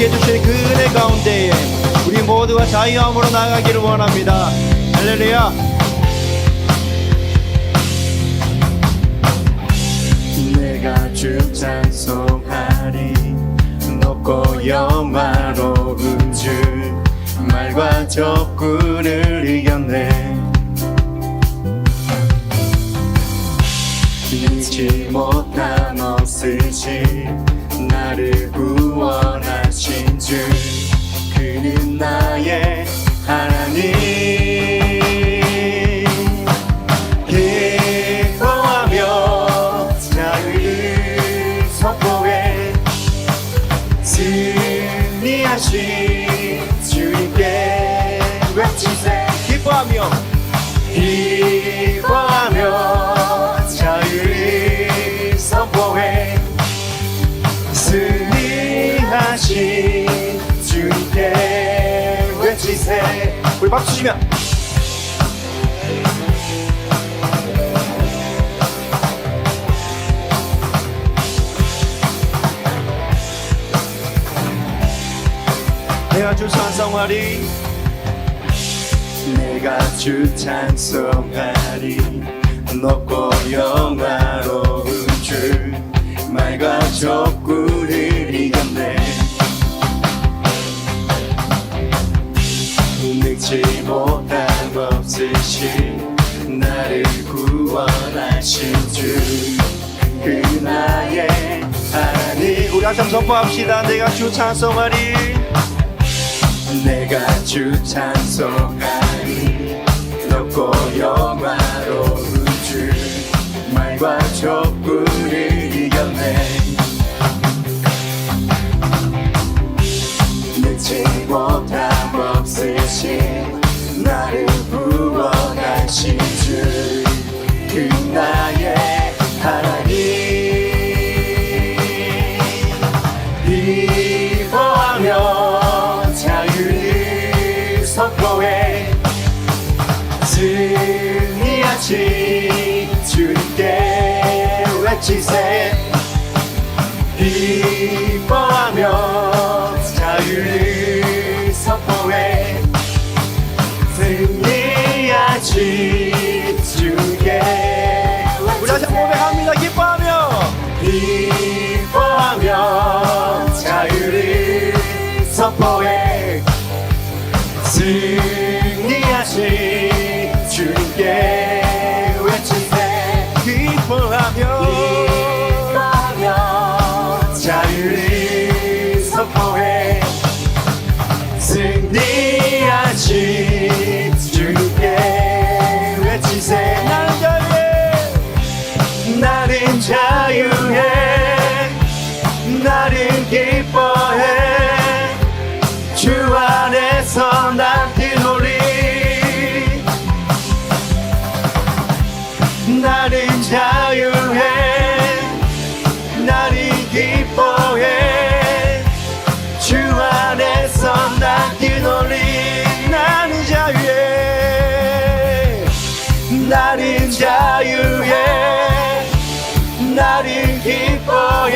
함께 해주시는 그 은혜 가운데에 우리 모두가 자유함으로 나아가기를 원합니다. 할렐루야. 내가 주 찬송하리 높고 영화로운 주 말과 적군을 이겼네 능치 못한 없으신 나를 구원하신 주 그는 나의 하나님 기뻐하며 자유를 선포해 승리하신 주님께 외치세 기뻐하며 자유를 선포해 승리하신 주님께 외치세 우리 박수 치며 내가 주 찬송하리 내가 주 찬송하리 높고 영화로운 주 말과 적군을 이겼네 능치 못한 없으신 나를 구원하신 주 그 나의 하나님 우리 한참 선포합시다. 내가 주 찬송하리 내가 주 찬송하리 높고 영화로운 주 말과 적군을 이겼네 능치 못함 없으신 나를 구원하신 주 그 나의 하나님 기뻐하며 자유를 선포해 승리하신 주님께 외치세 기뻐하며 자유를 선포해 승리하신 주님께 우리 다시 한번 고백합니다. 기뻐하며 자유를 선포해 승리하신 주님께 외치세 기뻐하며 자유를 선포해 승리하신 주님께 외치세 나는 자유해 나는 기뻐해 주 안에서 난 뛰놀리 나는 자유해 나는 기뻐해 주 안에서 난 뛰놀리 나는 자유해 나는 자유해 나는 기뻐해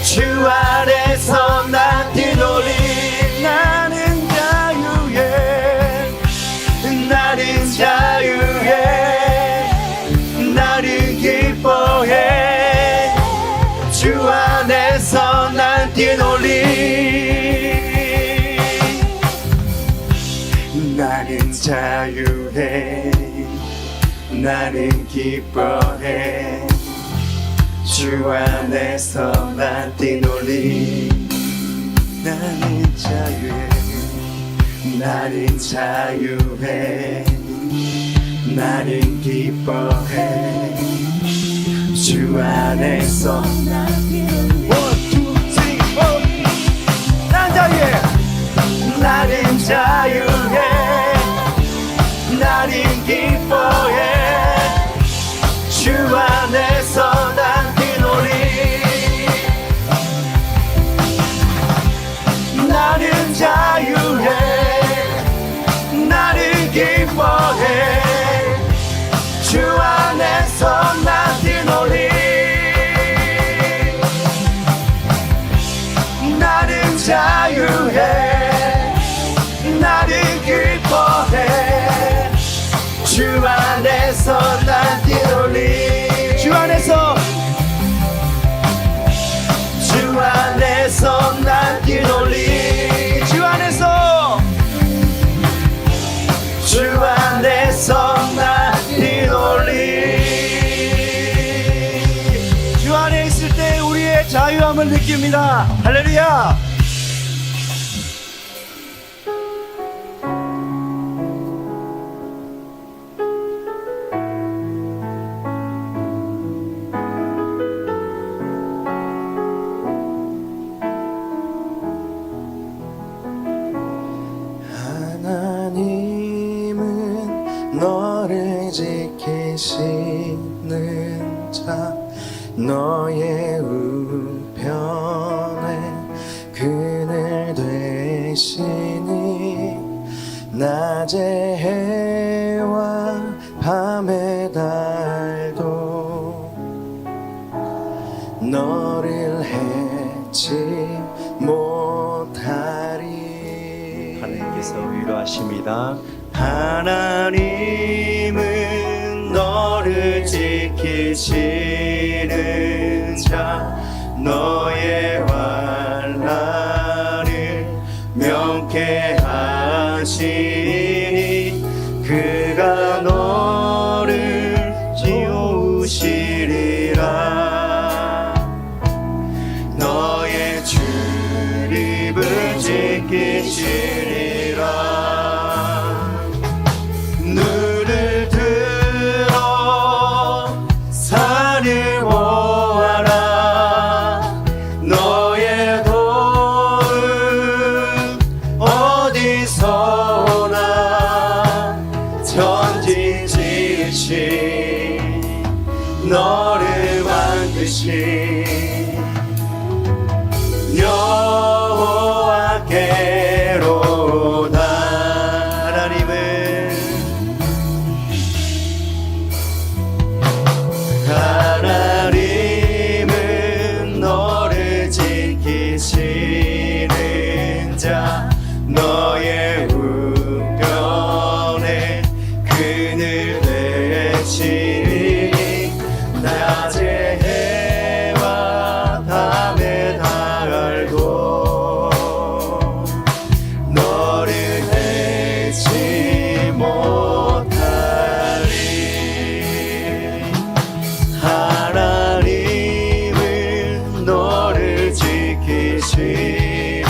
주 안에서 난 뛰놀리 나는 자유해 나는 자유해 나는 기뻐해 주 안에서 난 뛰놀리 나는 자유해 나는 기뻐해 주 안에서 난 뛰놀리 나는 자유해 나는 자유해 나는 기뻐해 주 안에서 난 뛰놀리 난 자유해 나는 자유해 나는 기뻐해 주 안에서 난 뛰놀리 나는 자유해 나는 기뻐해 주 안에서 난 뛰놀리 나는 자유해 나는 기뻐해 주 안에서 난 뛰놀리 주 안에서 주 안에서 난 뛰놀리 주 안에서 주 안에서 난 뛰놀리 주 안에 있을 때 우리의 자유함을 느낍니다. 할렐루야. 하나님은 너를 지키시는 자 너의 우편에 그늘 되시니 낮의 해와 밤의 달도 너를 해치 못하리 하나님께서 위로하십니다. 하나님은 너를 지키시는 자 너의 환난을 명쾌하시니 그가 너를 지우시리라 너의 출입을 지키시리라 눈을 들어 산을 보아라 너의 도움 어디서 오나 전지지신 너를 만드신 여호와께로다 하나님은 너를 지키시는 자 너의 우편에 그늘 되시니 낮의 해와 밤의 달도 너를 해치 못하리 하나님은 너를 지키시는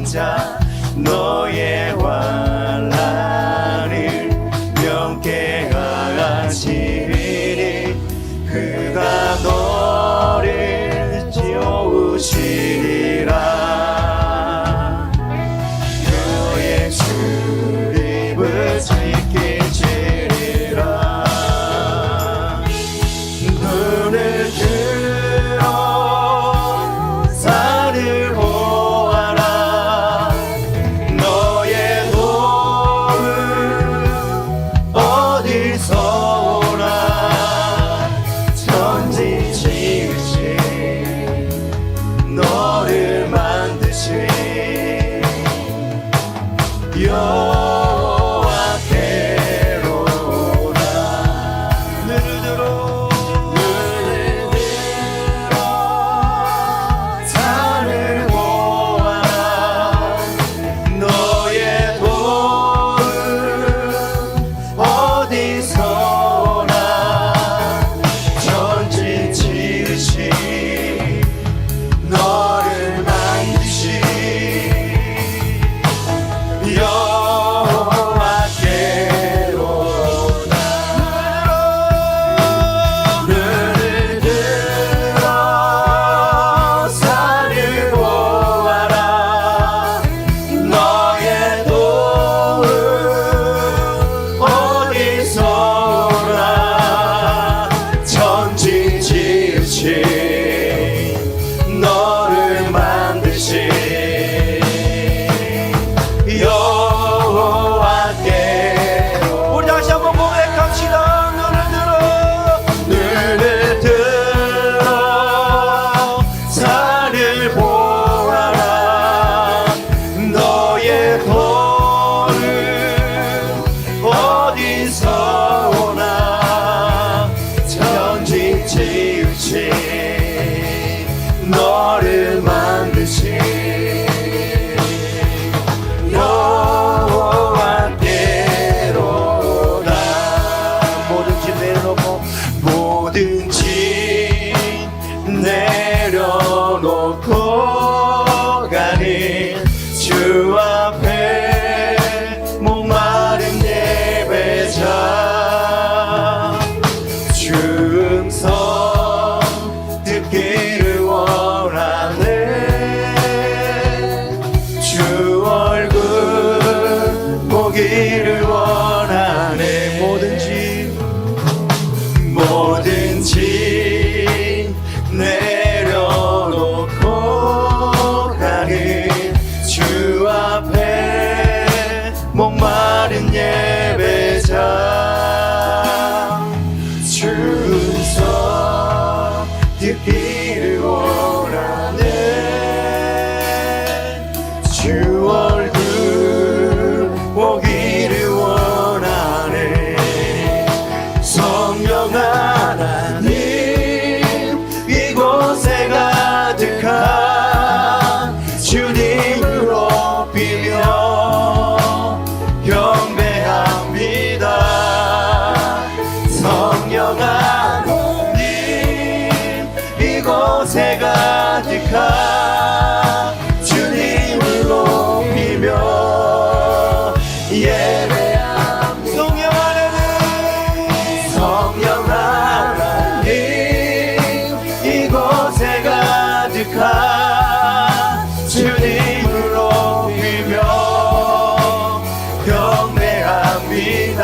자 너의 환난을 명쾌하시니 그가 너를 지우시리라 너의 출입을 지키시리라 눈을 들어 산을 보아라 하나님 주 앞에 목마른 예배자 주 음성 듣기를 원하네 주 얼굴 보기를 원하네 뭐든지 내려놓고 가는 주 앞에 목마른 예배자 주 음성 듣기를 원하네 주 얼굴 보기를 원하네 성령 하나님 이곳에 가득한 주님을 높이며 경배합니다 성령 하나님 이곳에 가득한 주님을 높이며 예배합니다 성령 하나님 이곳에 가득한 주님을 높이며 경배합니다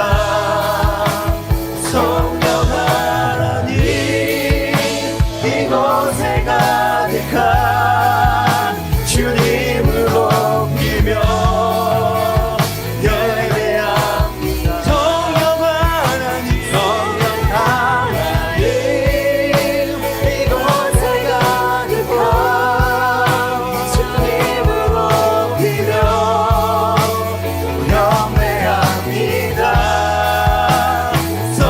성령 하나님 이곳에 가득한 주님을 높이며 예배합니다 성령 하나님 이곳에 가득한 주님을 높이며 경배합니다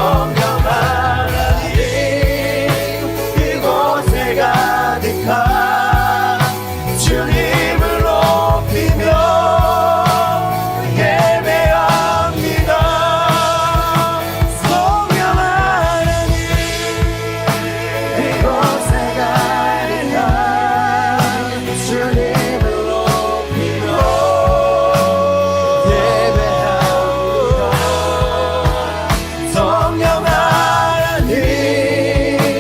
성령 하나님 이곳에 가득한 주님을 높이며 예배합니다 성령 하나님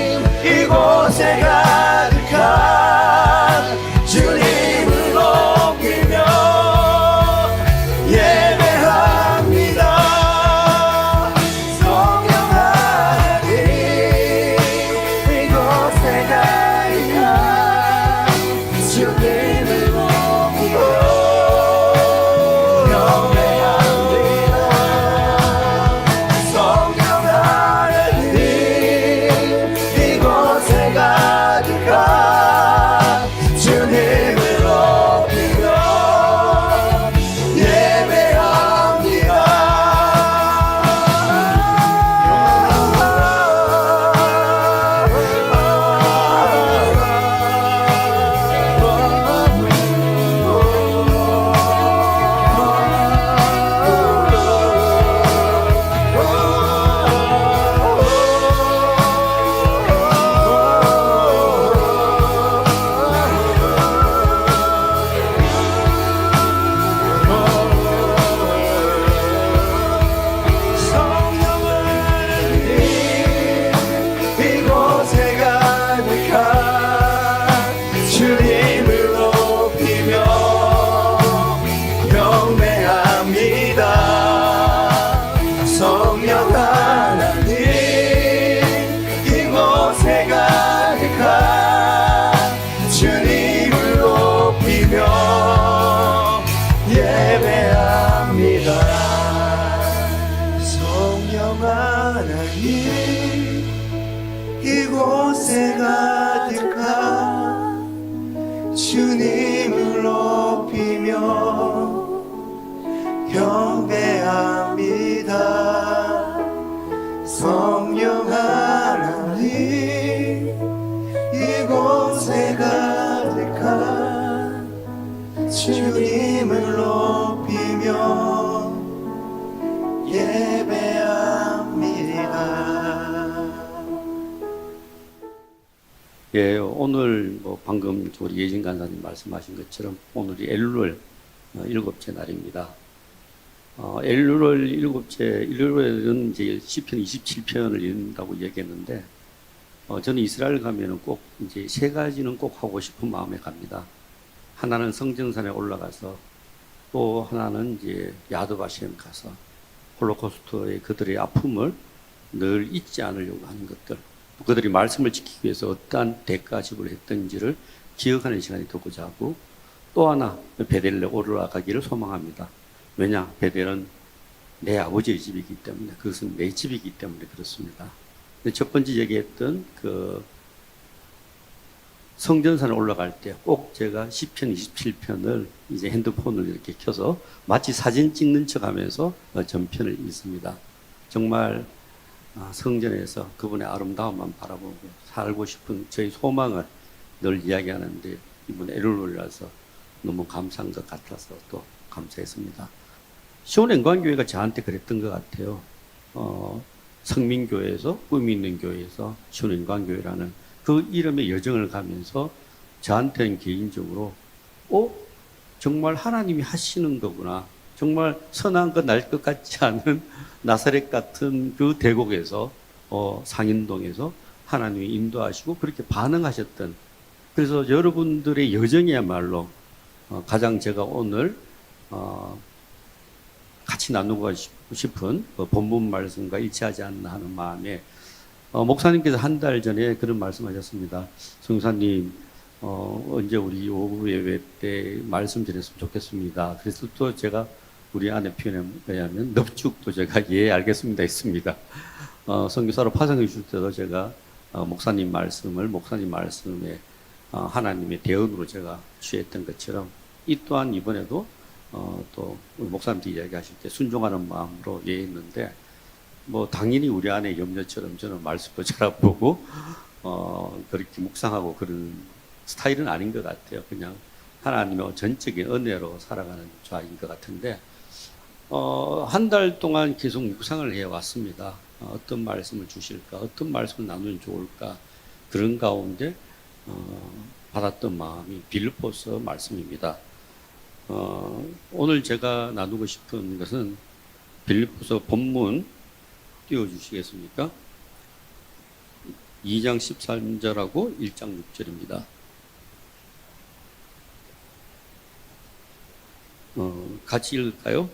이곳에 가득한 주님을 높이며 예배합니다 성령 하나님 이곳에 가득한 주님을 높이며 예배합니다 성령 하나님 이곳에 가득한 주님을 높이며 경배합니다 성령 하나님 이곳에 가득한 주님을 높이며 이곳에 가득한 주님을 높이며 경배합니다. 성령 하나님 이곳에 가득한 주님을 높이며 예배합니다. 예, 오늘 뭐 방금 우리 예진 간사님 말씀하신 것처럼 오늘이 엘룰 일곱째 날입니다. 엘룰 일곱째, 엘룰은 이제 시편 27편을 읽는다고 얘기했는데, 저는 이스라엘 가면은 꼭 이제 세 가지는 꼭 하고 싶은 마음에 갑니다. 하나는 성전산에 올라가서, 또 하나는 이제 야드바시엠 가서 홀로코스트의 그들의 아픔을 늘 잊지 않으려고 하는 것들, 그들이 말씀을 지키기 위해서 어떠한 대가 지불을 했던지를 기억하는 시간이 되고자 하고, 또 하나 베델에 올라가기를 소망합니다. 왜냐? 베델은 내 아버지의 집이기 때문에, 그것은 내 집이기 때문에 그렇습니다. 첫 번째 얘기했던 그 성전산에 올라갈 때 꼭 제가 시편 27편을 이제 핸드폰을 이렇게 켜서 마치 사진 찍는 척 하면서 전편을 읽습니다. 정말 성전에서 그분의 아름다움만 바라보고 살고 싶은 저희 소망을 늘 이야기하는데, 이번 엘룰이라서 너무 감사한 것 같아서 또 감사했습니다. 시온행광교회가 저한테 그랬던 것 같아요. 성민교회에서, 꿈이 있는 교회에서 시온행광교회라는 그 이름의 여정을 가면서 저한테는 개인적으로 정말 하나님이 하시는 거구나, 정말 선한 것 날 것 같지 않은 나사렛 같은 그 대곡에서 상인동에서 하나님이 인도하시고 그렇게 반응하셨던, 그래서 여러분들의 여정이야말로 가장 제가 오늘 같이 나누고 싶은 본문 말씀과 일치하지 않나 하는 마음에, 목사님께서 한 달 전에 그런 말씀하셨습니다. 성사님, 언제 우리 오후 예배 때 말씀 드렸으면 좋겠습니다. 그래서 또 제가 우리 아내 표현에 의하면 넙죽도 제가 예 알겠습니다 했습니다. 선교사로 파송해 주실 때도 제가 목사님 말씀에 하나님의 대언으로 제가 취했던 것처럼, 이 또한 이번에도 또 우리 목사님들이 이야기하실 때 순종하는 마음으로 예했는데, 뭐 당연히 우리 아내 염려처럼 저는 말씀도 잘 안 보고 그렇게 묵상하고 그런 스타일은 아닌 것 같아요. 그냥 하나님의 전적인 은혜로 살아가는 자인 것 같은데, 한 달 동안 계속 묵상을 해왔습니다. 어떤 말씀을 주실까, 어떤 말씀을 나누면 좋을까, 그런 가운데 받았던 마음이 빌립보서 말씀입니다. 오늘 제가 나누고 싶은 것은 빌립보서 본문 띄워주시겠습니까? 2장 13절하고 1장 6절입니다. 같이 읽을까요?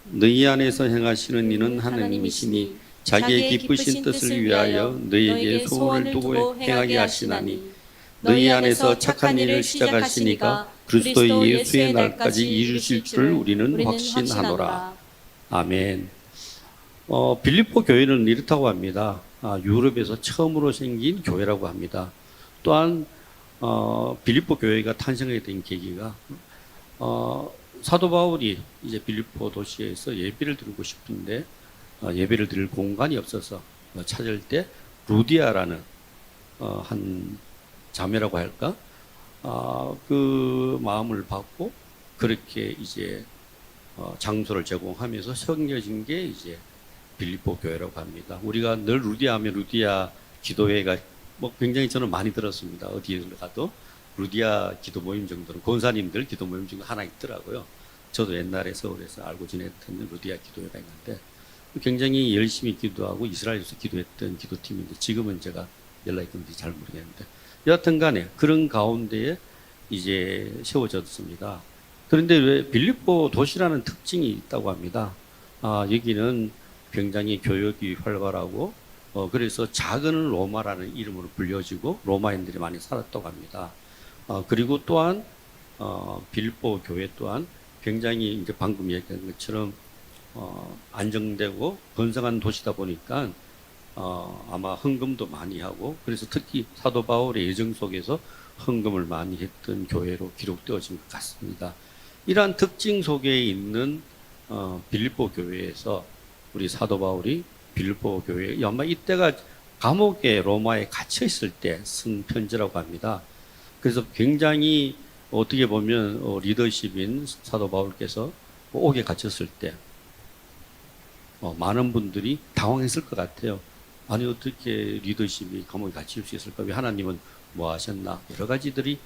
너희 안에서 행하시는 이는 하나님이시니 자기의 기쁘신 뜻을 위하여 너희에게 소원을 두고 행하게 하시나니, 너희 안에서 착한 일을 시작하시니까 그리스도 예수의 날까지 이루실 줄을 우리는 확신하노라. 아멘. 빌립보 교회는 이렇다고 합니다. 유럽에서 처음으로 생긴 교회라고 합니다. 또한 빌립보 교회가 탄생하게 된 계기가, 사도 바울이 이제 빌립보 도시에서 예배를 드리고 싶은데 예배를 드릴 공간이 없어서 찾을 때 루디아라는 한 자매라고 할까, 그 마음을 받고 그렇게 이제 장소를 제공하면서 섬겨진 게 이제 빌립보 교회라고 합니다. 우리가 늘 루디아 하면 루디아 기도회가 뭐 굉장히 저는 많이 들었습니다. 어디에 가도 루디아 기도 모임 정도는, 권사님들 기도 모임 정도 하나 있더라고요. 저도 옛날에 서울에서 알고 지냈던 루디아 기도회가 있는데 굉장히 열심히 기도하고 이스라엘에서 기도했던 기도팀인데, 지금은 제가 연락이 끊는지 잘 모르겠는데, 여하튼 간에 그런 가운데에 이제 세워졌습니다. 그런데 왜 빌립보 도시라는 특징이 있다고 합니다. 여기는 굉장히 교역이 활발하고, 그래서 작은 로마라는 이름으로 불려지고 로마인들이 많이 살았다고 합니다. 그리고 또한 빌립보 교회 또한 굉장히 이제 방금 얘기한 것처럼 안정되고 번성한 도시다 보니까 아마 헌금도 많이 하고, 그래서 특히 사도 바울의 예정 속에서 헌금을 많이 했던 교회로 기록되어진 것 같습니다. 이러한 특징 속에 있는 빌립보 교회에서 우리 사도 바울이 빌립보 교회, 아마 이때가 감옥에 로마에 갇혀 있을 때 쓴 편지라고 합니다. 그래서 굉장히 어떻게 보면 리더십인 사도 바울께서 옥에 갇혔을 때 많은 분들이 당황했을 것 같아요. 아니 어떻게 리더십이 감옥에 갇힐 수 있을까? 왜 하나님은 뭐 하셨나 여러 가지들이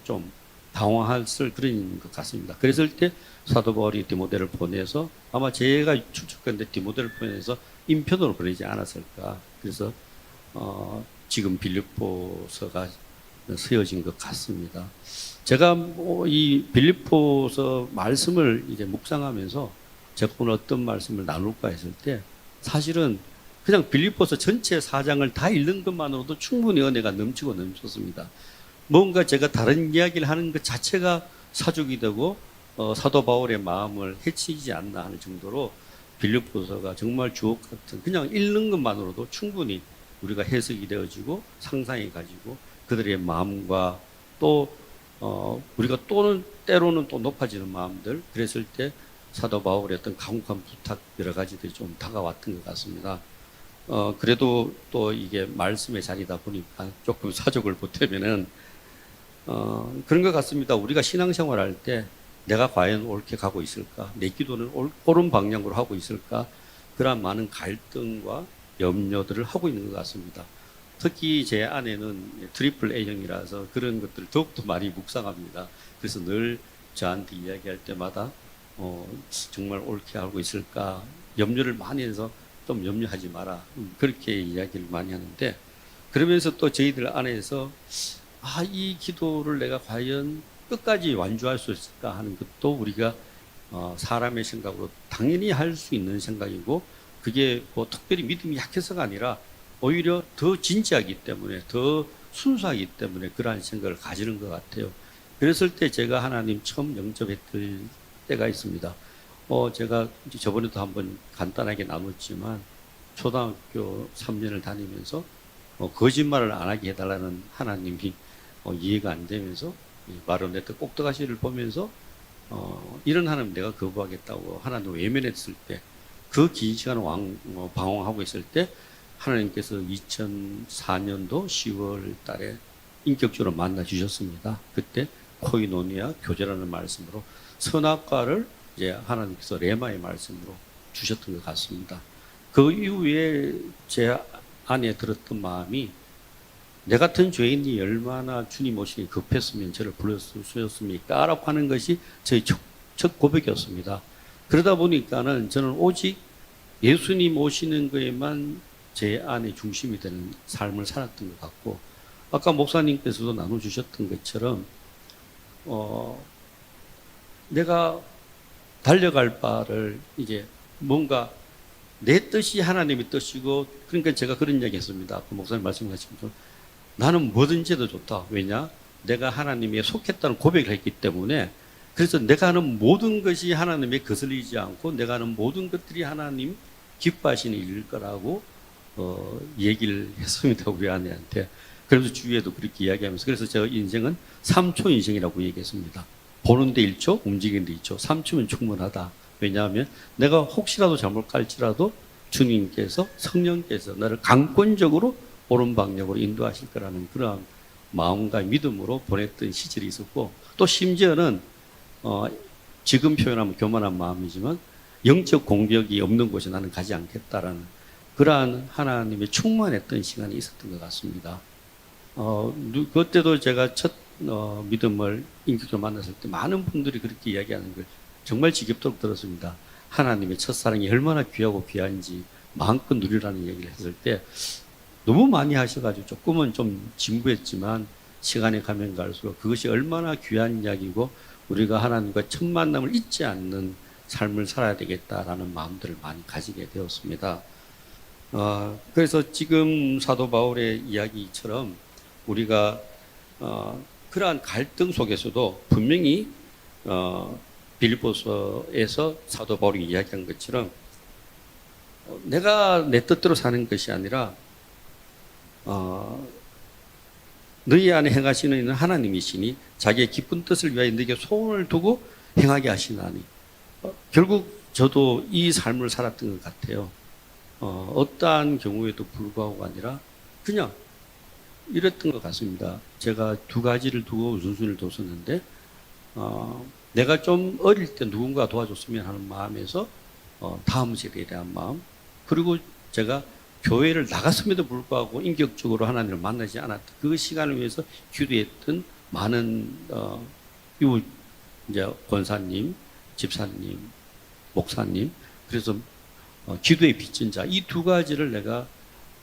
좀 당황했을 그런 것 같습니다. 그랬을 때 사도 바울이 디모데를 보내서 아마 제가 추측컨대 디모데를 보내서 인편으로 보내지 않았을까. 그래서 지금 빌립보서가 쓰여진 것 같습니다. 제가 이 빌립보서 말씀을 이제 묵상하면서 제가 오늘 어떤 말씀을 나눌까 했을 때 사실은 그냥 빌립보서 전체 4장을 다 읽는 것만으로도 충분히 은혜가 넘치고 넘쳤습니다. 뭔가 제가 다른 이야기를 하는 것 자체가 사족이 되고 사도 바울의 마음을 해치지 않나 하는 정도로 빌립보서가 정말 주옥 같은 그냥 읽는 것만으로도 충분히 우리가 해석이 되어지고 상상이 가지고 그들의 마음과 또 우리가 때로는 또 높아지는 마음들 그랬을 때 사도 바울의 어떤 강력한 부탁 여러 가지들이 좀 다가왔던 것 같습니다. 그래도 또 이게 말씀의 자리다 보니까 조금 사족을 보태면은 그런 것 같습니다. 우리가 신앙생활 할 때 내가 과연 옳게 가고 있을까? 내 기도는 옳은 방향으로 하고 있을까? 그러한 많은 갈등과 염려들을 하고 있는 것 같습니다. 특히 제 아내는 트리플 A형이라서 그런 것들을 더욱더 많이 묵상합니다. 그래서 늘 저한테 이야기할 때마다 정말 옳게 하고 있을까? 염려를 많이 해서 좀 염려하지 마라. 그렇게 이야기를 많이 하는데 그러면서 또 저희들 안에서 이 기도를 내가 과연 끝까지 완주할 수 있을까 하는 것도 우리가 사람의 생각으로 당연히 할 수 있는 생각이고 그게 뭐 특별히 믿음이 약해서가 아니라 오히려 더 진지하기 때문에 더 순수하기 때문에 그러한 생각을 가지는 것 같아요. 그랬을 때 제가 하나님 처음 영접했을 때가 있습니다. 제가 저번에도 한번 간단하게 나눴지만 초등학교 3년을 다니면서 거짓말을 안 하게 해달라는 하나님이 이해가 안 되면서 마르네트 꼭두가시를 보면서 이런 하나님 내가 거부하겠다고 하나님 외면했을 때 그 긴 시간 방황하고 있을 때 하나님께서 2004년도 10월 달에 인격적으로 만나 주셨습니다. 그때 코이노니아 교제라는 말씀으로 선악과를 이제 하나님께서 레마의 말씀으로 주셨던 것 같습니다. 그 이후에 제 안에 들었던 마음이 내 같은 죄인이 얼마나 주님 오시기 급했으면 저를 불러주셨습니까? 라고 하는 것이 저의 첫 고백이었습니다. 그러다 보니까는 저는 오직 예수님 오시는 거에만 제 안에 중심이 되는 삶을 살았던 것 같고, 아까 목사님께서도 나눠주셨던 것처럼, 내가 달려갈 바를 이제 뭔가 내 뜻이 하나님의 뜻이고, 그러니까 제가 그런 이야기 했습니다. 그 목사님 말씀하신 것처럼 나는 뭐든지 해도 좋다. 왜냐? 내가 하나님에 속했다는 고백을 했기 때문에, 그래서 내가 하는 모든 것이 하나님에 거슬리지 않고 내가 하는 모든 것들이 하나님 기뻐하시는 일일 거라고 얘기를 했습니다. 우리 아내한테. 그래서 주위에도 그렇게 이야기하면서, 그래서 저 인생은 3초 인생이라고 얘기했습니다. 보는데 1초, 움직이는데 2초. 3초면 충분하다. 왜냐하면 내가 혹시라도 잘못 갈지라도 주님께서, 성령께서 나를 강권적으로 옳은 방향으로 인도하실 거라는 그런 마음과 믿음으로 보냈던 시절이 있었고, 또 심지어는 지금 표현하면 교만한 마음이지만 영적 공격이 없는 곳에 나는 가지 않겠다라는 그러한 하나님의 충만했던 시간이 있었던 것 같습니다. 그때도 제가 첫 믿음을 인격적으로 만났을 때 많은 분들이 그렇게 이야기하는 걸 정말 지겹도록 들었습니다. 하나님의 첫사랑이 얼마나 귀하고 귀한지 마음껏 누리라는 얘기를 했을 때 너무 많이 하셔가지고 조금은 좀 진부했지만 시간이 가면 갈수록 그것이 얼마나 귀한 이야기고 우리가 하나님과 첫 만남을 잊지 않는 삶을 살아야 되겠다라는 마음들을 많이 가지게 되었습니다. 그래서 지금 사도 바울의 이야기처럼 우리가 그러한 갈등 속에서도 분명히 빌립보서에서 사도 바울이 이야기한 것처럼 내가 내 뜻대로 사는 것이 아니라 너희 안에 행하시는 이는 하나님이시니 자기의 기쁜 뜻을 위하여 너에게 소원을 두고 행하게 하시나니. 결국 저도 이 삶을 살았던 것 같아요. 어떠한 경우에도 불구하고 아니라 그냥 이랬던 것 같습니다. 제가 두 가지를 두고 우선순위를 뒀었는데 내가 좀 어릴 때 누군가 도와줬으면 하는 마음에서 다음 세대에 대한 마음, 그리고 제가 교회를 나갔음에도 불구하고 인격적으로 하나님을 만나지 않았던 그 시간을 위해서 기도했던 많은 이웃 이제 권사님, 집사님, 목사님, 그래서 기도의 빚진 자 이 두 가지를 내가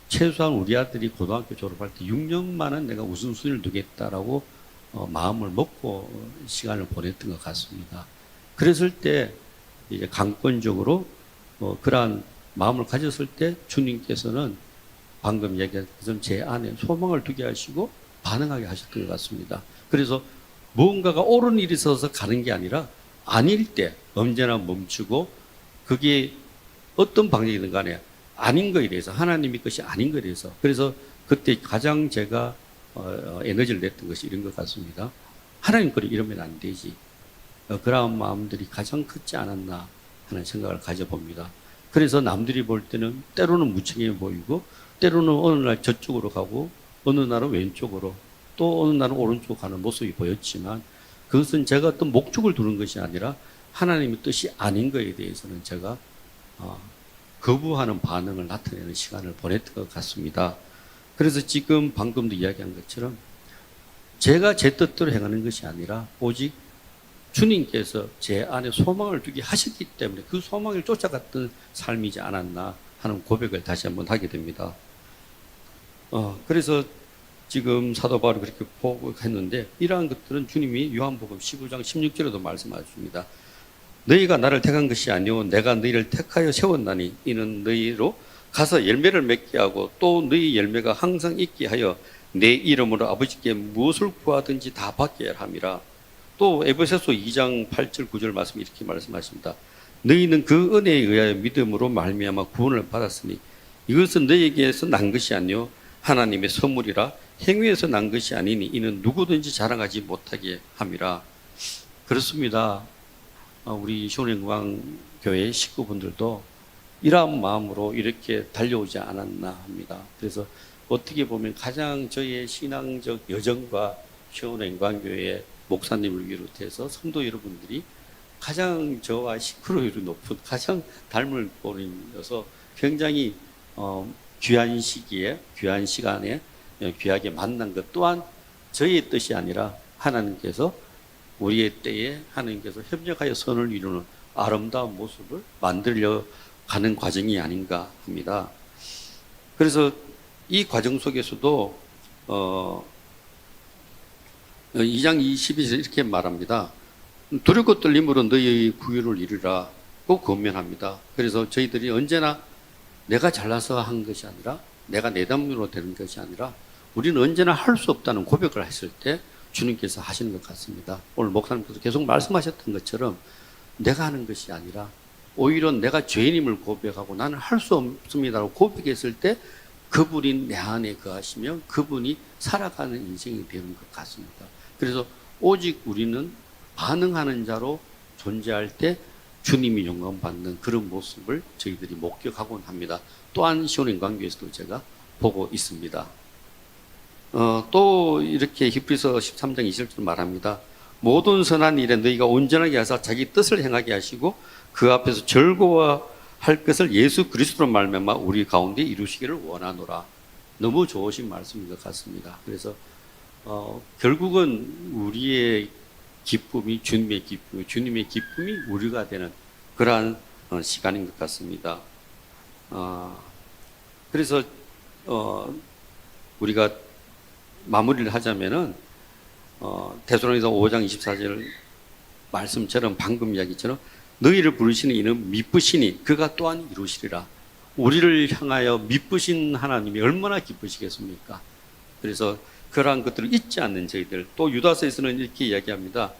최소한 우리 아들이 고등학교 졸업할 때 6년만은 내가 우선순위를 두겠다라고 마음을 먹고 시간을 보냈던 것 같습니다. 그랬을 때 이제 강권적으로 그러한 마음을 가졌을 때 주님께서는 방금 얘기한 것처럼 제 안에 소망을 두게 하시고 반응하게 하셨던 것 같습니다. 그래서 무언가가 옳은 일이 있어서 가는 게 아니라 아닐 때 언제나 멈추고 그게 어떤 방식이든 간에 아닌 거에 대해서 하나님의 것이 아닌 거에 대해서 그래서 그때 가장 제가 에너지를 냈던 것이 이런 것 같습니다. 하나님 거를 이러면 안 되지. 그런 마음들이 가장 크지 않았나 하는 생각을 가져봅니다. 그래서 남들이 볼 때는 때로는 무책임해 보이고 때로는 어느 날 저쪽으로 가고 어느 날은 왼쪽으로 또 어느 날은 오른쪽으로 가는 모습이 보였지만 그것은 제가 어떤 목적을 두는 것이 아니라 하나님의 뜻이 아닌 것에 대해서는 제가 거부하는 반응을 나타내는 시간을 보냈던 것 같습니다. 그래서 지금 방금도 이야기한 것처럼 제가 제 뜻대로 행하는 것이 아니라 오직 주님께서 제 안에 소망을 두게 하셨기 때문에 그 소망을 쫓아갔던 삶이지 않았나 하는 고백을 다시 한번 하게 됩니다. 그래서 지금 사도 바울이 그렇게 보고했는데 이러한 것들은 주님이 요한복음 15장 16절에도 말씀하십니다. 너희가 나를 택한 것이 아니오 내가 너희를 택하여 세웠나니 이는 너희로 가서 열매를 맺게 하고 또 너희 열매가 항상 있게 하여 내 이름으로 아버지께 무엇을 구하든지 다 받게 함이라. 또 에베소서 2장 8절 9절 말씀 이렇게 말씀하십니다. 너희는 그 은혜에 의하여 믿음으로 말미암아 구원을 받았으니 이것은 너희에게서 난 것이 아니요 하나님의 선물이라 행위에서 난 것이 아니니 이는 누구든지 자랑하지 못하게 함이라. 그렇습니다. 우리 시온영광교회 식구분들도 이러한 마음으로 이렇게 달려오지 않았나 합니다. 그래서 어떻게 보면 가장 저의 신앙적 여정과 시온영광교회 목사님을 비롯해서 성도 여러분들이 가장 저와 시크로율이 높은 가장 닮을 본인이어서 굉장히 귀한 시기에 귀한 시간에 귀하게 만난 것 또한 저의 뜻이 아니라 하나님께서 우리의 때에 하나님께서 협력하여 선을 이루는 아름다운 모습을 만들려 가는 과정이 아닌가 합니다. 그래서 이 과정 속에서도 2장 22절 이렇게 말합니다. 두렵고 떨림으로 너희의 구유를 이루라 꼭 권면합니다. 그래서 저희들이 언제나 내가 잘나서 한 것이 아니라 내가 내담으로 되는 것이 아니라 우리는 언제나 할 수 없다는 고백을 했을 때 주님께서 하시는 것 같습니다. 오늘 목사님께서 계속 말씀하셨던 것처럼 내가 하는 것이 아니라 오히려 내가 죄인임을 고백하고 나는 할 수 없습니다라고 고백했을 때 그분이 내 안에 거하시며 그분이 살아가는 인생이 되는 것 같습니다. 그래서 오직 우리는 반응하는 자로 존재할 때 주님이 영광받는 그런 모습을 저희들이 목격하곤 합니다. 또한 시온영광교회에서도 제가 보고 있습니다. 또 이렇게 히브리서 13장 20절 말합니다. 모든 선한 일에 너희가 온전하게 하사 자기 뜻을 행하게 하시고 그 앞에서 즐거워할 것을 예수 그리스도로 말미암아 우리 가운데 이루시기를 원하노라. 너무 좋으신 말씀인 것 같습니다. 그래서 결국은 우리의 기쁨이 주님의 기쁨이 주님의 기쁨이 우리가 되는 그러한 시간인 것 같습니다. 그래서 우리가 마무리를 하자면은 데살로니가서 5장 24절 말씀처럼 방금 이야기처럼 너희를 부르시는 이는 미쁘시니 그가 또한 이루시리라. 우리를 향하여 미쁘신 하나님이 얼마나 기쁘시겠습니까? 그래서 그러한 것들을 잊지 않는 저희들. 또 유다서에서는 이렇게 이야기합니다.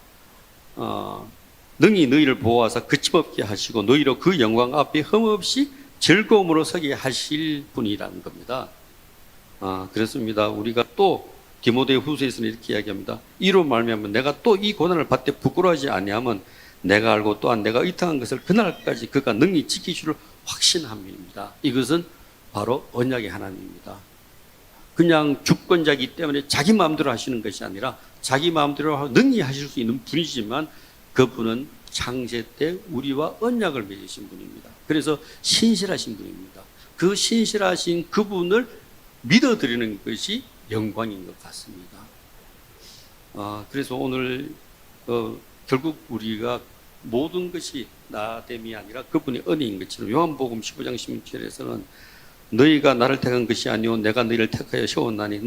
능히 너희를 보호하사 그침없게 하시고 너희로 그 영광 앞에 흠없이 즐거움으로 서게 하실 분이라는 겁니다. 그렇습니다. 우리가 또 디모데 후서에서는 이렇게 이야기합니다. 이로 말미암아 내가 또 이 고난을 받되 부끄러워하지 아니하면 내가 알고 또한 내가 의탁한 것을 그날까지 그가 능히 지키시를 확신함입니다. 이것은 바로 언약의 하나님입니다. 그냥 주권자이기 때문에 자기 마음대로 하시는 것이 아니라 자기 마음대로 능히 하실 수 있는 분이지만 그분은 창세 때 우리와 언약을 맺으신 분입니다. 그래서 신실하신 분입니다. 그 신실하신 그분을 믿어드리는 것이 영광인 것 같습니다. 그래서 오늘 결국 우리가 모든 것이 나됨이 아니라 그분의 은혜인 것처럼 요한복음 15장 16절에서는 너희가 나를 택한 것이 아니오 내가 너희를 택하여 세웠나니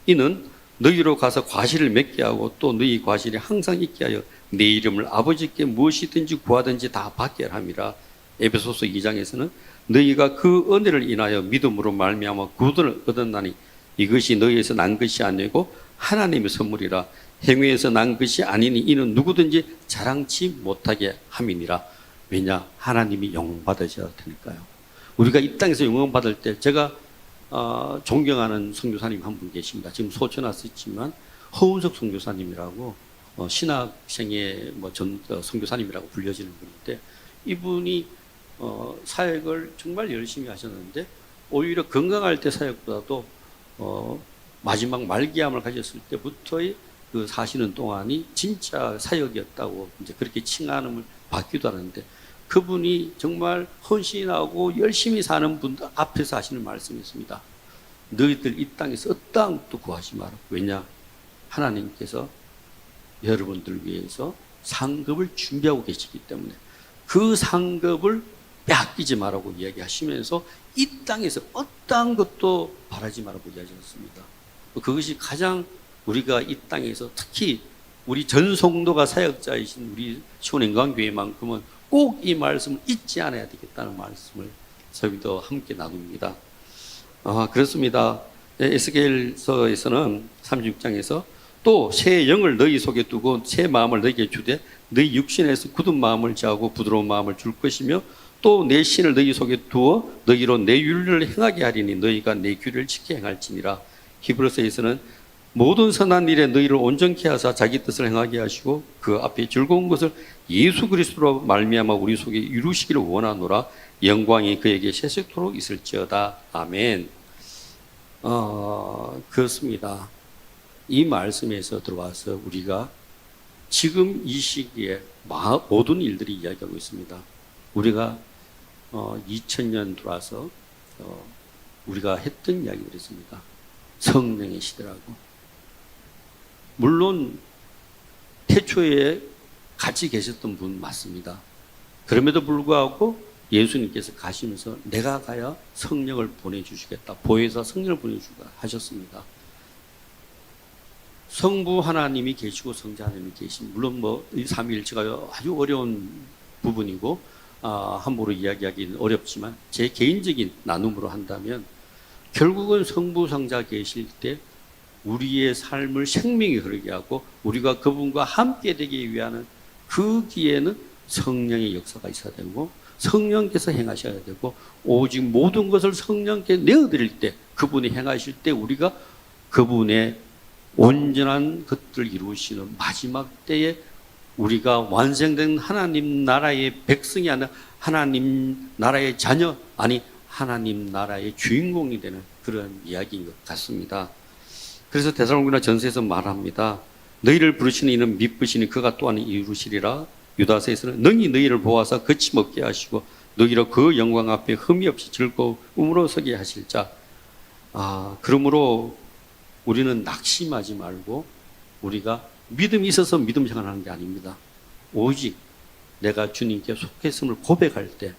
이는 너희로 가서 과실을 맺게 하고 또 너희 과실이 항상 있게 하여 내 이름을 아버지께 무엇이든지 구하든지 다 받게 함이라. 에베소서 2장에서는 너희가 그 은혜를 인하여 믿음으로 말미암아 구원을 얻었나니 이것이 너희에서 난 것이 아니고 하나님의 선물이라. 행위에서 난 것이 아니니 이는 누구든지 자랑치 못하게 함이니라. 왜냐? 하나님이 영광 받으셔야 되니까요. 우리가 이 땅에서 영광 받을 때 제가 존경하는 선교사님 한 분 계십니다. 지금 소천 왔었지만 허운석 선교사님이라고 신학생의 선교사님이라고 불려지는 분인데 이분이 사역을 정말 열심히 하셨는데 오히려 건강할 때 사역보다도 마지막 말기암을 가졌을 때부터의 그 사시는 동안이 진짜 사역이었다고 이제 그렇게 칭함을 받기도 하는데 그분이 정말 헌신하고 열심히 사는 분들 앞에서 하시는 말씀이 있습니다. 너희들 이 땅에서 어떠한 것도 구하지 마라. 왜냐? 하나님께서 여러분들 위해서 상급을 준비하고 계시기 때문에 그 상급을 빼앗기지 말라고 이야기하시면서 이 땅에서 어떠한 것도 바라지 말라고 이야기하셨습니다. 그것이 가장 우리가 이 땅에서 특히 우리 전 성도가 사역자이신 우리 시온행강교회만큼은 꼭 이 말씀을 잊지 않아야 되겠다는 말씀을 저희도 함께 나눕니다. 그렇습니다. 에스겔서에서는 36장에서 또 새 영을 너희 속에 두고 새 마음을 너희에게 주되 너희 육신에서 굳은 마음을 제하고 부드러운 마음을 줄 것이며 또 내 신을 너희 속에 두어 너희로 내 윤리를 행하게 하리니 너희가 내 규례를 지켜 행할지니라. 히브리서에서는 모든 선한 일에 너희를 온전케 하사 자기 뜻을 행하게 하시고 그 앞에 즐거운 것을 예수 그리스도로 말미암아 우리 속에 이루시기를 원하노라. 영광이 그에게 세세토록 있을지어다. 아멘. 그렇습니다. 이 말씀에서 들어와서 우리가 지금 이 시기에 모든 일들이 이야기하고 있습니다. 우리가 2000년 들어와서 우리가 했던 이야기들이 있습니다. 성령의 시대라고. 물론 태초에 같이 계셨던 분 맞습니다. 그럼에도 불구하고 예수님께서 가시면서 내가 가야 성령을 보내주시겠다. 보혜사 성령을 보내주시겠다 하셨습니다. 성부 하나님이 계시고 성자 하나님이 계신 물론 이 삼위일체가 아주 어려운 부분이고 함부로 이야기하기는 어렵지만 제 개인적인 나눔으로 한다면 결국은 성부 성자 계실 때 우리의 삶을 생명이 흐르게 하고 우리가 그분과 함께 되기 위한 그 기에는 성령의 역사가 있어야 되고 성령께서 행하셔야 되고 오직 모든 것을 성령께 내어드릴 때 그분이 행하실 때 우리가 그분의 온전한 것들을 이루시는 마지막 때에 우리가 완성된 하나님 나라의 백성이 아니라 하나님 나라의 자녀 아니 하나님 나라의 주인공이 되는 그런 이야기인 것 같습니다. 그래서 데살로니가 전서에서 말합니다. 너희를 부르시는 이는 미쁘시니 그가 또한 이루시리라. 유다서에서는 능히 너희를 보아서 거침없게 하시고 너희로 그 영광 앞에 흠이 없이 즐거움으로 서게 하실 자. 그러므로 우리는 낙심하지 말고 우리가 믿음이 있어서 믿음 생활하는 게 아닙니다. 오직 내가 주님께 속했음을 고백할 때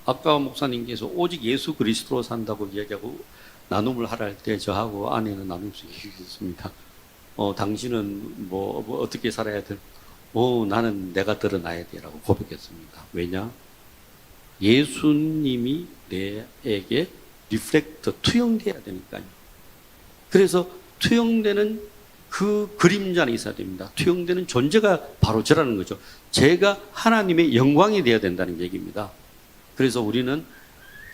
아까 목사님께서 오직 예수 그리스도로 산다고 이야기하고 나눔을 하라 할 때 저하고 아내는 나눔을 얘기했습니다. 당신은 어떻게 살아야 돼? 나는 내가 드러나야 돼라고 고백했습니다. 왜냐? 예수님이 내에게 리플렉터, 투영돼야 되니까요. 그래서 투영되는 그 그림자는 있어야 됩니다. 투영되는 존재가 바로 저라는 거죠. 제가 하나님의 영광이 되어야 된다는 얘기입니다. 그래서 우리는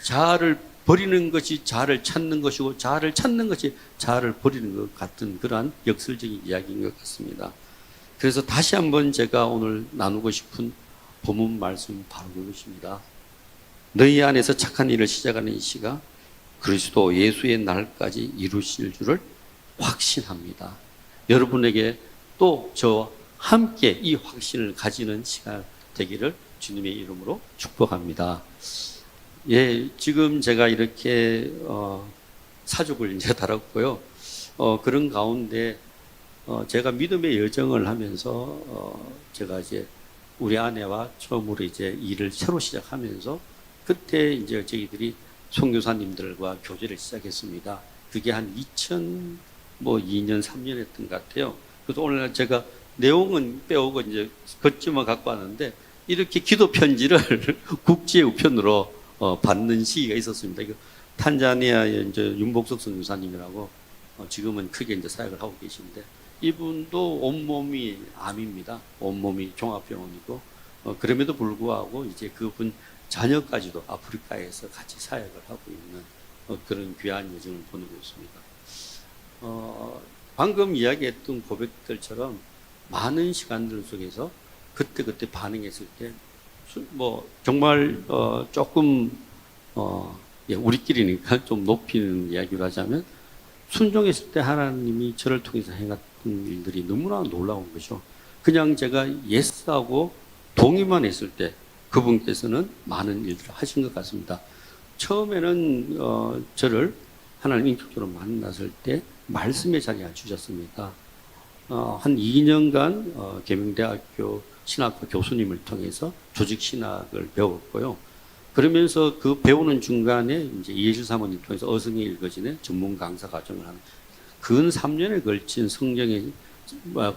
자아를 버리는 것이 자아를 찾는 것이고 자아를 찾는 것이 자아를 버리는 것 같은 그러한 역설적인 이야기인 것 같습니다. 그래서 다시 한번 제가 오늘 나누고 싶은 본문 말씀 바로 그것입니다. 너희 안에서 착한 일을 시작하는 이 시가 그리스도 예수의 날까지 이루실 줄을 확신합니다. 여러분에게 또 저와 함께 이 확신을 가지는 시간 되기를 주님의 이름으로 축복합니다. 예, 지금 제가 이렇게 사족을 이제 달았고요. 그런 가운데 제가 믿음의 여정을 하면서 제가 이제 우리 아내와 처음으로 이제 일을 새로 시작하면서 그때 이제 저희들이 선교사님들과 교제를 시작했습니다. 그게 한 2002년, 3년 했던 것 같아요. 그래서 오늘 제가 내용은 빼오고 이제 걷지만 갖고 왔는데 이렇게 기도 편지를 국제 우편으로 받는 시기가 있었습니다. 이거 탄자니아의 이제 윤복석 선교사님이라고 지금은 크게 이제 사역을 하고 계신데 이분도 온몸이 암입니다. 온몸이 종합병원이고 그럼에도 불구하고 이제 그분 자녀까지도 아프리카에서 같이 사역을 하고 있는 그런 귀한 여정을 보내고 있습니다. 방금 이야기했던 고백들처럼 많은 시간들 속에서 그때 반응했을 때 뭐 정말 조금 예, 우리끼리니까 좀 높이는 이야기를 하자면 순종했을 때 하나님이 저를 통해서 행했던 일들이 너무나 놀라운 거죠. 그냥 제가 예스하고 동의만 했을 때 그분께서는 많은 일들을 하신 것 같습니다. 처음에는 저를 하나님 인격적으로 만났을 때 말씀의 자리에 주셨습니다. 한 2년간 계명대학교 신학과 교수님을 통해서 조직 신학을 배웠고요. 그러면서 그 배우는 중간에 이제 이해실 사모님 통해서 어성에 읽어지는 전문 강사 과정을 하는 근 3년에 걸친 성경의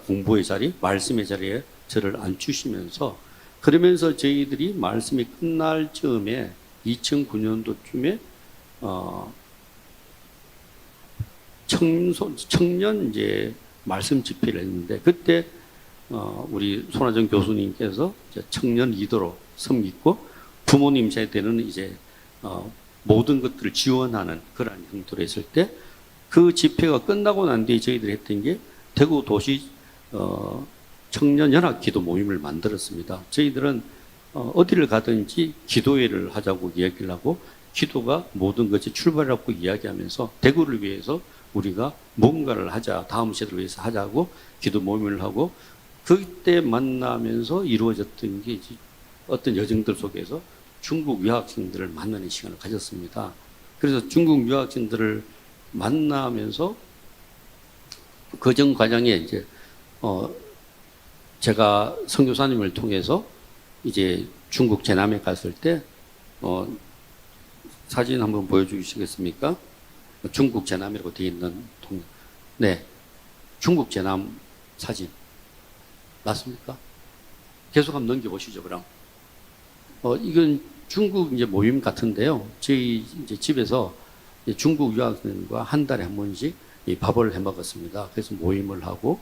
공부의 자리, 말씀의 자리에 저를 앉히시면서 그러면서 저희들이 말씀이 끝날 즈음에 2009년도쯤에 청년 이제 말씀 집회를 했는데 그때 우리 손아정 교수님께서 청년 리더로 섬기고 부모님 세대는 이제 모든 것들을 지원하는 그런 형태로 했을 때 그 집회가 끝나고 난 뒤에 저희들이 했던 게 대구 도시 청년 연합 기도 모임을 만들었습니다. 저희들은 어디를 가든지 기도회를 하자고 이야기를 하고 기도가 모든 것이 출발이라고 이야기하면서 대구를 위해서 우리가 뭔가를 하자, 다음 세대를 위해서 하자고 기도 모임을 하고 그때 만나면서 이루어졌던 게 어떤 여정들 속에서 중국 유학생들을 만나는 시간을 가졌습니다. 그래서 중국 유학생들을 만나면서 그전 과정에 이제 제가 선교사님을 통해서 이제 중국 제남에 갔을 때 사진 한번 보여주시겠습니까? 중국 제남이라고 되어 있는 네, 중국 제남 사진 맞습니까? 계속 한번 넘겨보시죠, 그럼. 이건 중국 이제 모임 같은데요. 저희 이제 집에서 중국 유학생과 한 달에 한 번씩 밥을 해 먹었습니다. 그래서 모임을 하고,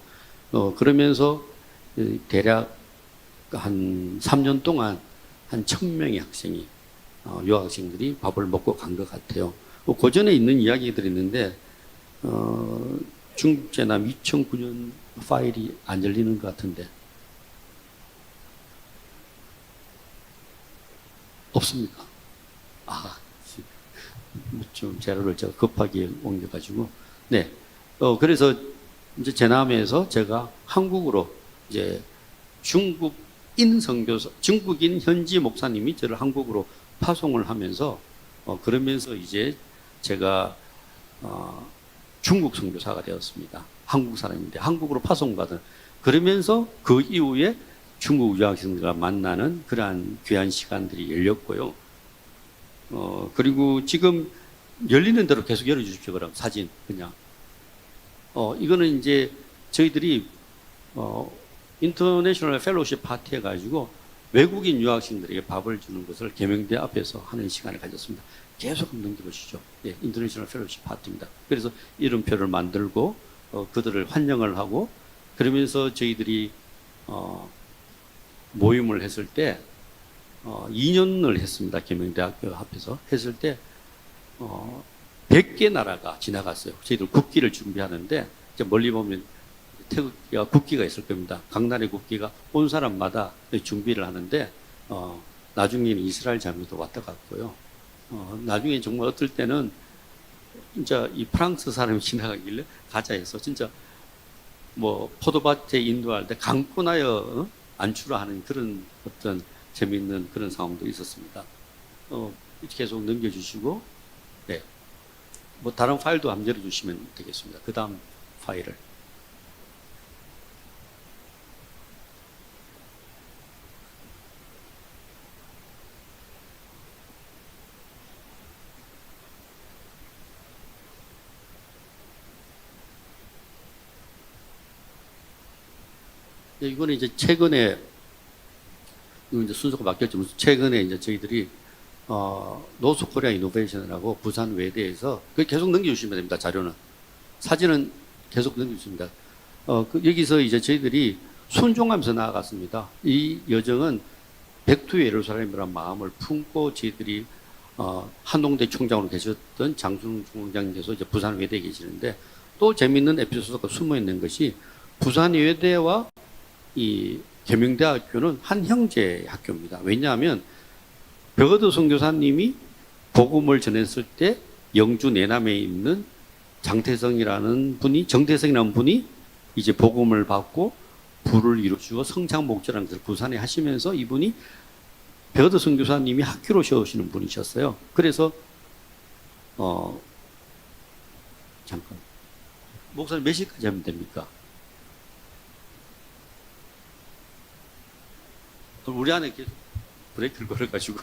그러면서 대략 한 3년 동안 한 1000명의 학생이, 유학생들이 밥을 먹고 간 것 같아요. 그 전에 있는 이야기들이 있는데, 중국 제남 2009년 파일이 안 열리는 것 같은데, 없습니까? 좀 자료를 제가 급하게 옮겨가지고, 네. 그래서 이제 제남에서 제가 한국으로 이제 중국인 선교사, 중국인 현지 목사님이 저를 한국으로 파송을 하면서, 그러면서 이제 제가, 중국 선교사가 되었습니다. 한국 사람인데 한국으로 파송받은. 그러면서 그 이후에 중국 유학생들과 만나는 그러한 귀한 시간들이 열렸고요. 그리고 지금 열리는 대로 계속 열어주십시오. 그럼 사진 그냥. 이거는 이제 저희들이 인터내셔널 펠로우십 파티 해가지고 외국인 유학생들에게 밥을 주는 것을 계명대 앞에서 하는 시간을 가졌습니다. 계속 한번 넘겨보시죠. 예, 인터내셔널 펠로우십 파티입니다. 그래서 이름표를 만들고 그들을 환영을 하고 그러면서 저희들이 모임을 했을 때 2년을 했습니다. 계명대학교 앞에서 했을 때 100개 나라가 지나갔어요. 저희들 국기를 준비하는데 멀리 보면 태극기와 국기가 있을 겁니다. 각 나라의 국기가 온 사람마다 준비를 하는데 나중에는 이스라엘 자매도 왔다 갔고요. 나중에 정말 어떨 때는 진짜 이 프랑스 사람이 지나가길래 가자해서 진짜 뭐 포도밭에 인도할 때 강권하여 안주를 하는 그런 어떤 재미있는 그런 상황도 있었습니다. 계속 넘겨주시고, 네. 뭐 다른 파일도 한번 열어주시면 되겠습니다. 그 다음 파일을. 네, 이거는 이제 최근에, 이거 이제 순서가 바뀌었지만, 최근에 이제 저희들이, 노스 코리아 이노베이션이라고 부산 외대에서, 그 계속 넘겨주시면 됩니다, 자료는. 사진은 계속 넘겨주십니다. 여기서 이제 저희들이 순종하면서 나아갔습니다. 이 여정은 백투 예루살렘이라는 마음을 품고 저희들이, 한동대 총장으로 계셨던 장순 총장님께서 이제 부산 외대에 계시는데, 또 재밌는 에피소드가 숨어 있는 것이, 부산 외대와 이 계명대학교는 한 형제 학교입니다. 왜냐하면 벽어드 선교사님이 복음을 전했을 때 영주 내남에 있는 정태성이라는 분이 이제 복음을 받고 부를 이루시고 성장 목자라는 것을 부산에 하시면서 이분이 벽어드 선교사님이 학교로 세우시는 분이셨어요. 그래서 잠깐 목사님 몇 시까지 하면 됩니까? 우리 안에 계속 브레이크를 걸어가지고.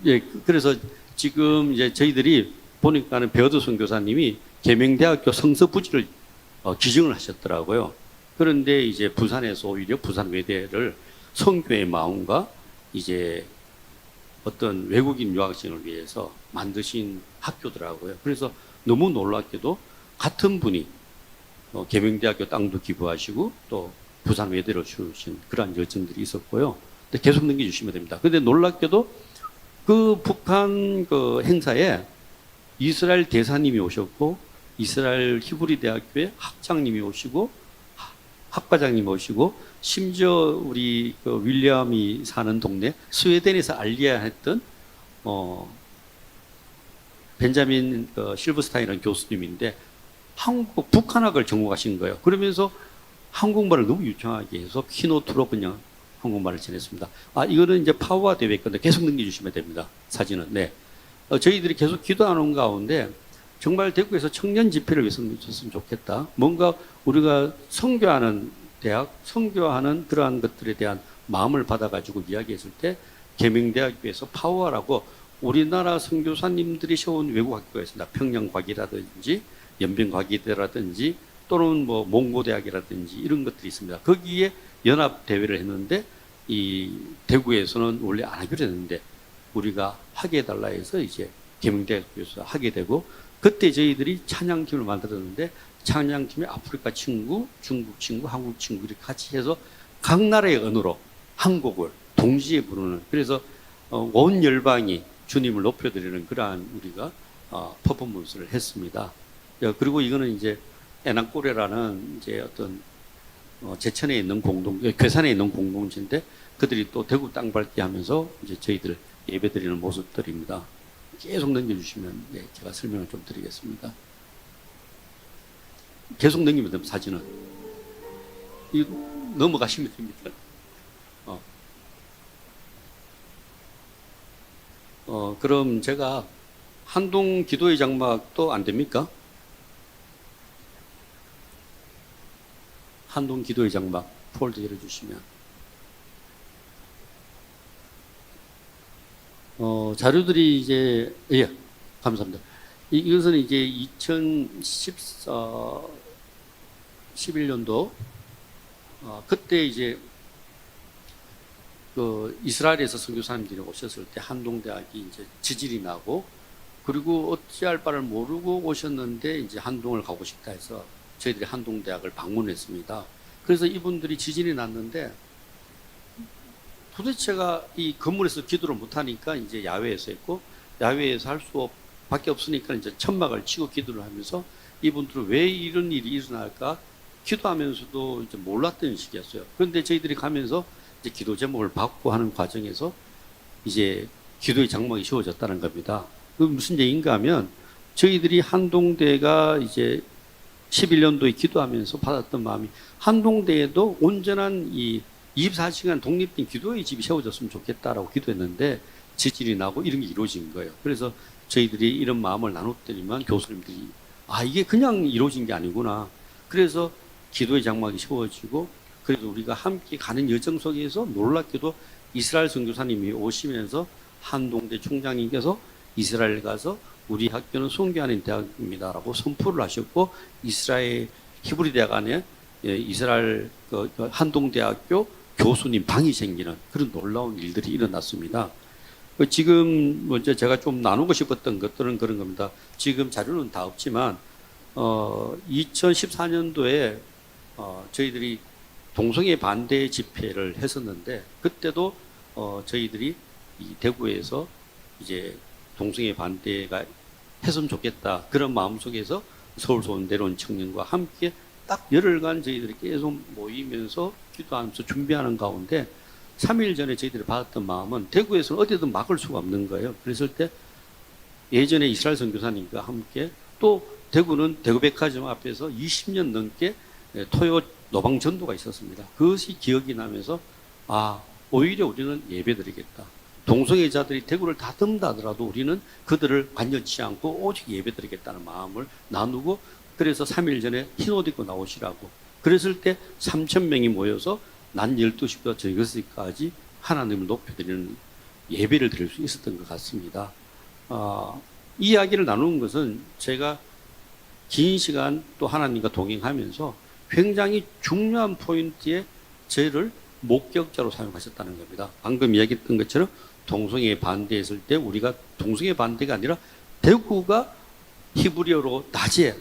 예, 그래서 지금 이제 저희들이 보니까는 베어드 선교사님이 계명대학교 성서 부지를 기증을 하셨더라고요. 그런데 이제 부산에서 오히려 부산 외대를 선교의 마음과 이제 어떤 외국인 유학생을 위해서 만드신 학교더라고요. 그래서 너무 놀랍게도 같은 분이 계명대학교 땅도 기부하시고 또 부산 외대로 주신 그러한 여정들이 있었고요. 근데 계속 넘겨주시면 됩니다. 근데 놀랍게도 그 북한 그 행사에 이스라엘 대사님이 오셨고 이스라엘 히브리 대학교의 학장님이 오시고 학과장님이 오시고 심지어 우리 그 윌리엄이 사는 동네 스웨덴에서 알려야 했던 벤자민 실버스타인이라는 교수님인데 북한학을 전공하신 거예요. 그러면서 한국말을 너무 유창하게 해서 키노트로 그냥 한국말을 전했습니다. 이거는 이제 파워가 대회 건데 계속 넘겨주시면 됩니다. 사진은. 네. 저희들이 계속 기도하는 가운데 정말 대구에서 청년 집회를 위해서 줬으면 좋겠다. 뭔가 우리가 선교하는 대학, 선교하는 그러한 것들에 대한 마음을 받아가지고 이야기했을 때 계명대학교에서 파워라고 우리나라 선교사님들이 세운 외국 학교가 있습니다. 평양과기라든지 연변과기대라든지 또는 뭐 몽고대학이라든지 이런 것들이 있습니다. 거기에 연합 대회를 했는데 이 대구에서는 원래 안 하기로 했는데 우리가 하게 해달라 해서 이제 계명대학교에서 하게 되고 그때 저희들이 찬양팀을 만들었는데 찬양팀에 아프리카 친구, 중국 친구, 한국 친구 이렇게 같이 해서 각 나라의 언어로 한 곡을 동시에 부르는 그래서 온 열방이 주님을 높여드리는 그러한 우리가 퍼포먼스를 했습니다. 그리고 이거는 이제 에낭꼬레라는 이제 어떤 제천에 있는 괴산에 있는 공동체인데 그들이 또 대구 땅 밟기 하면서 이제 저희들 예배드리는 모습들입니다. 계속 넘겨주시면 제가 설명을 좀 드리겠습니다. 계속 넘기면 됩니다. 사진은 이거 넘어가시면 됩니다. 그럼 제가 한동 기도의 장막도 안 됩니까? 한동 기도의 장막 폴더 열어주시면 자료들이 이제 예 감사합니다. 이것은 이제 2011년도 그때 이제 그 이스라엘에서 선교사님들이 오셨을 때 한동대학이 이제 지질이 나고 그리고 어찌할 바를 모르고 오셨는데 이제 한동을 가고 싶다 해서 저희들이 한동대학을 방문했습니다. 그래서 이분들이 지진이 났는데 도대체가 이 건물에서 기도를 못하니까 이제 야외에서 했고 야외에서 할 수 밖에 없으니까 이제 천막을 치고 기도를 하면서 이분들은 왜 이런 일이 일어날까 기도하면서도 이제 몰랐던 시기였어요. 그런데 저희들이 가면서 이제 기도 제목을 받고 하는 과정에서 이제 기도의 장막이 세워졌다는 겁니다. 그 무슨 얘기인가 하면 저희들이 한동대가 이제 11년도에 기도하면서 받았던 마음이 한동대에도 온전한 이 24시간 독립된 기도의 집이 세워졌으면 좋겠다라고 기도했는데 지진이 나고 이런 게 이루어진 거예요. 그래서 저희들이 이런 마음을 나눴더니만 교수님들이 이게 그냥 이루어진 게 아니구나. 그래서 기도의 장막이 세워지고 그래도 우리가 함께 가는 여정 속에서 놀랍게도 이스라엘 선교사님이 오시면서 한동대 총장님께서 이스라엘 가서 우리 학교는 선교하는 대학입니다라고 선포를 하셨고 이스라엘 히브리 대학 안에 이스라엘 한동대학교 교수님 방이 생기는 그런 놀라운 일들이 일어났습니다. 지금 먼저 제가 좀 나누고 싶었던 것들은 그런 겁니다. 지금 자료는 다 없지만 2014년도에 저희들이 동성애 반대 집회를 했었는데 그때도 저희들이 이 대구에서 이제 동성애 반대가 했으면 좋겠다 그런 마음 속에서 서울서 온 내려온 청년과 함께 딱 열흘간 저희들이 계속 모이면서 기도하면서 준비하는 가운데 3일 전에 저희들이 받았던 마음은 대구에서는 어디든 막을 수가 없는 거예요. 그랬을 때 예전에 이스라엘 선교사님과 함께 또 대구는 대구백화점 앞에서 20년 넘게 토요 노방 전도가 있었습니다. 그것이 기억이 나면서 오히려 우리는 예배드리겠다. 동성애자들이 대구를 다 든다 하더라도 우리는 그들을 관여치 않고 오직 예배드리겠다는 마음을 나누고 그래서 3일 전에 흰 옷 입고 나오시라고 그랬을 때 3,000명이 모여서 낮 12시부터 저녁 6시까지 하나님을 높여드리는 예배를 드릴 수 있었던 것 같습니다. 이 이야기를 나누는 것은 제가 긴 시간 또 하나님과 동행하면서 굉장히 중요한 포인트에 저를 목격자로 사용하셨다는 겁니다. 방금 이야기했던 것처럼 동성애에 반대했을 때 우리가 동성애 반대가 아니라 대구가 히브리어로 낮에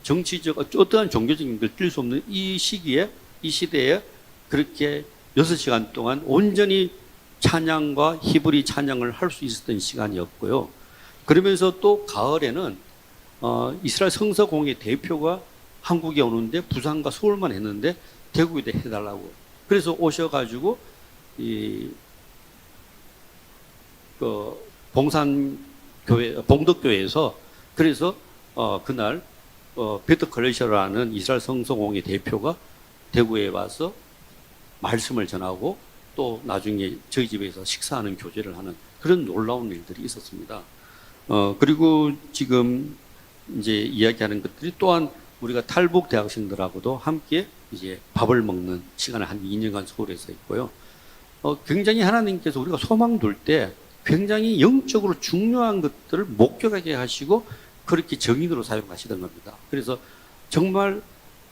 정치적 어떠한 종교적인 걸 뛸 수 없는 이 시기에 이 시대에 그렇게 6시간 동안 온전히 찬양과 히브리 찬양을 할 수 있었던 시간이었고요. 그러면서 또 가을에는 이스라엘 성서공회 대표가 한국에 오는데 부산과 서울만 했는데 대구에다 해달라고. 그래서 오셔가지고 봉덕교회에서 그래서 그날 베트 컬레셔라는 이스라엘 성서공회 대표가 대구에 와서 말씀을 전하고 또 나중에 저희 집에서 식사하는 교제를 하는 그런 놀라운 일들이 있었습니다. 그리고 지금 이제 이야기하는 것들이 또한 우리가 탈북 대학생들하고도 함께 이제 밥을 먹는 시간을 한 2년간 서울에서 있고요. 굉장히 하나님께서 우리가 소망 둘 때 굉장히 영적으로 중요한 것들을 목격하게 하시고 그렇게 정인으로 사용하시던 겁니다. 그래서 정말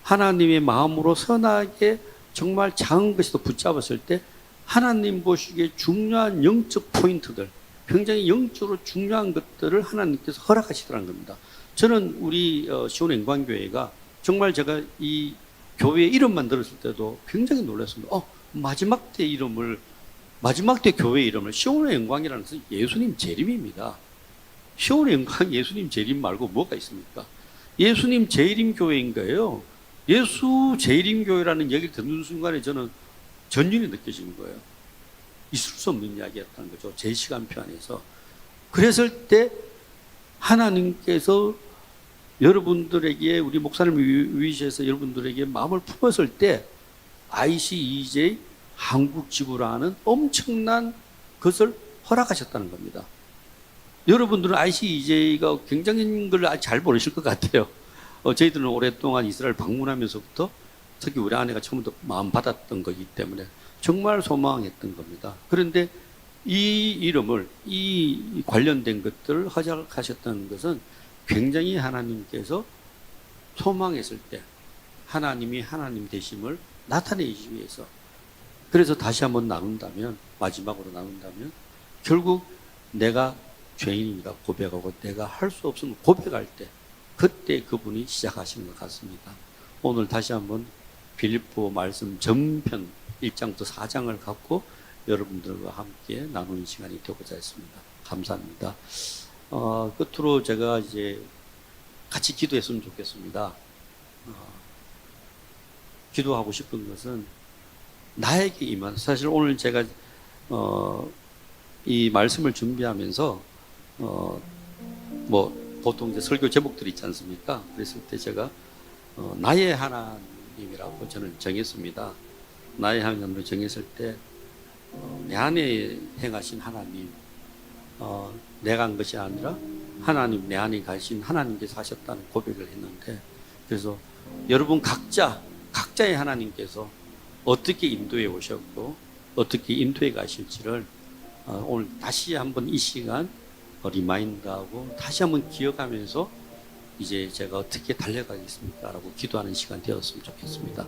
하나님의 마음으로 선하게 정말 작은 것에도 붙잡았을 때 하나님 보시기에 중요한 영적 포인트들, 굉장히 영적으로 중요한 것들을 하나님께서 허락하시더라는 겁니다. 저는 우리 시온영광교회가 정말 제가 이 교회 이름만 들었을 때도 굉장히 놀랐습니다. 마지막 때 교회 이름을 시온의 영광이라는 것은 예수님 재림입니다. 시온의 영광 예수님 재림 말고 뭐가 있습니까? 예수님 재림 교회인 거예요. 예수 재림 교회라는 얘기를 듣는 순간에 저는 전율이 느껴지는 거예요. 있을 수 없는 이야기였다는 거죠. 제 시간표 안에서. 그랬을 때 하나님께서 여러분들에게 우리 목사님을 위시해서 여러분들에게 마음을 품었을 때 ICEJ 한국 지부라는 엄청난 것을 허락하셨다는 겁니다. 여러분들은 ICEJ가 굉장히 걸 잘 모르실 것 같아요. 저희들은 오랫동안 이스라엘 방문하면서부터 특히 우리 아내가 처음부터 마음 받았던 거기 때문에 정말 소망했던 겁니다. 그런데 이 이름을, 이 관련된 것들을 허락하셨다는 것은 굉장히 하나님께서 소망했을 때 하나님이 하나님 되심을 나타내기 위해서 그래서 다시 한번 나눈다면 마지막으로 나눈다면 결국 내가 죄인이다 고백하고 내가 할 수 없으면 고백할 때 그때 그분이 시작하시는 것 같습니다. 오늘 다시 한번 빌립보 말씀 전편 1장부터 4장을 갖고 여러분들과 함께 나누는 시간이 되고자 했습니다. 감사합니다. 끝으로 제가 이제 같이 기도했으면 좋겠습니다. 기도하고 싶은 것은 나에게 임한, 사실 오늘 제가 이 말씀을 준비하면서 보통 이제 설교 제목들이 있지 않습니까? 그랬을 때 제가 나의 하나님이라고 저는 정했습니다. 나의 하나님으로 정했을 때 내 안에 행하신 하나님, 내가 한 것이 아니라 하나님, 내 안에 가신 하나님께서 하셨다는 고백을 했는데, 그래서 여러분 각자의 하나님께서 어떻게 인도해 오셨고 어떻게 인도해 가실지를 오늘 다시 한번 이 시간 리마인드하고 다시 한번 기억하면서 이제 제가 어떻게 달려가겠습니까? 라고 기도하는 시간 되었으면 좋겠습니다.